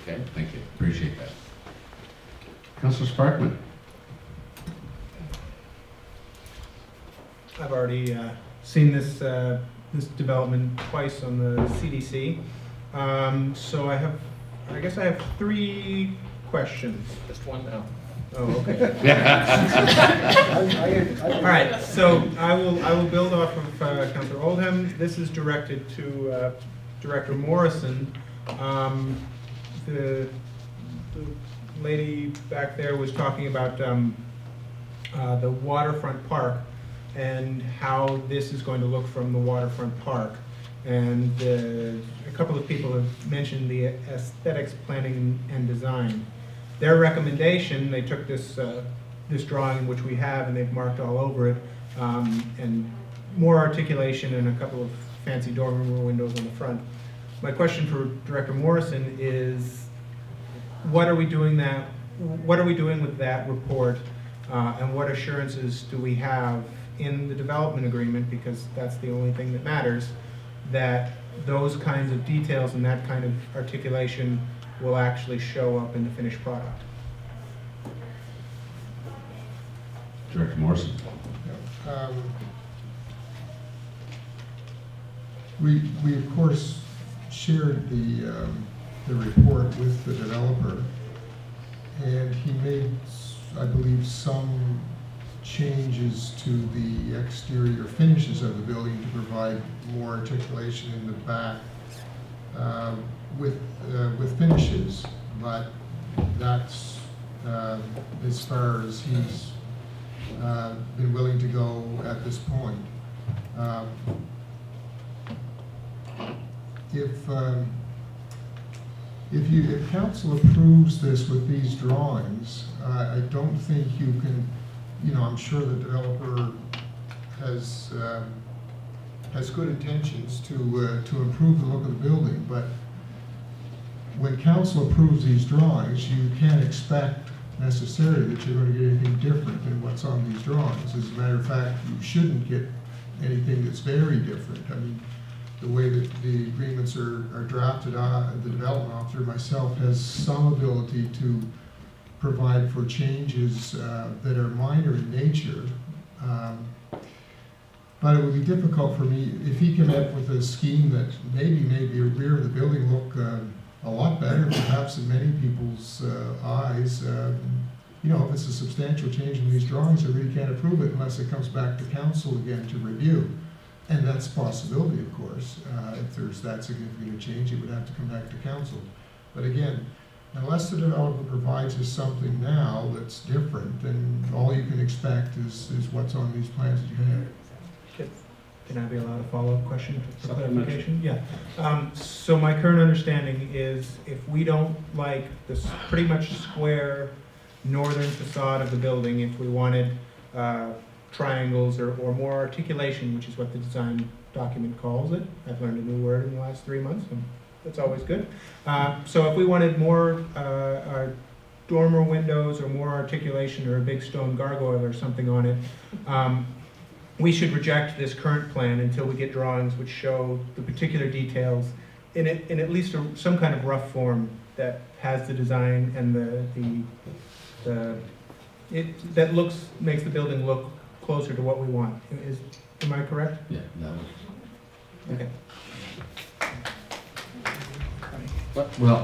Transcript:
Okay, thank you. Appreciate that. Councilor Sparkman. I've already seen this this development twice on the CDC. So I guess I have 3 questions. Just one now. Oh, okay. All right. So I will build off of Councilor Oldham. This is directed to Director Morrison. The lady back there was talking about the waterfront park and how this is going to look from the waterfront park. And a couple of people have mentioned the aesthetics planning and design. Their recommendation, they took this this drawing, which we have, and they've marked all over it, and more articulation and a couple of fancy dormer windows on the front. My question for Director Morrison is, what are we doing with that report, and what assurances do we have in the development agreement, because that's the only thing that matters, that those kinds of details and that kind of articulation will actually show up in the finished product? Director Morrison. We of course shared the report with the developer, and he made, I believe, some changes to the exterior finishes of the building to provide more articulation in the back with finishes, but that's as far as he's been willing to go at this point. If council approves this with these drawings, I don't think you can, I'm sure the developer has good intentions to improve the look of the building, but when council approves these drawings, you can't expect necessarily that you're going to get anything different than what's on these drawings. As a matter of fact, you shouldn't get anything that's very different. I mean, the way that the agreements are drafted, the development officer, myself, has some ability to provide for changes that are minor in nature. But it would be difficult for me if he came up with a scheme that maybe made the rear of the building look a lot better, perhaps in many people's eyes. If it's a substantial change in these drawings, I really can't approve it unless it comes back to council again to review. And that's a possibility, of course. If there's that significant a change, it would have to come back to council. But again, unless the developer provides us something now that's different, then all you can expect is what's on these plans that you have. Can I be allowed a follow-up question for clarification? Yeah. So my current understanding is if we don't like this pretty much square northern facade of the building, if we wanted triangles or more articulation, which is what the design document calls it. I've learned a new word in the last 3 months, and that's always good. So if we wanted more dormer windows or more articulation or a big stone gargoyle or something on it, we should reject this current plan until we get drawings which show the particular details in at least some kind of rough form that has the design and that makes the building look closer to what we want. Am I correct? Yeah, that was. Okay. Well,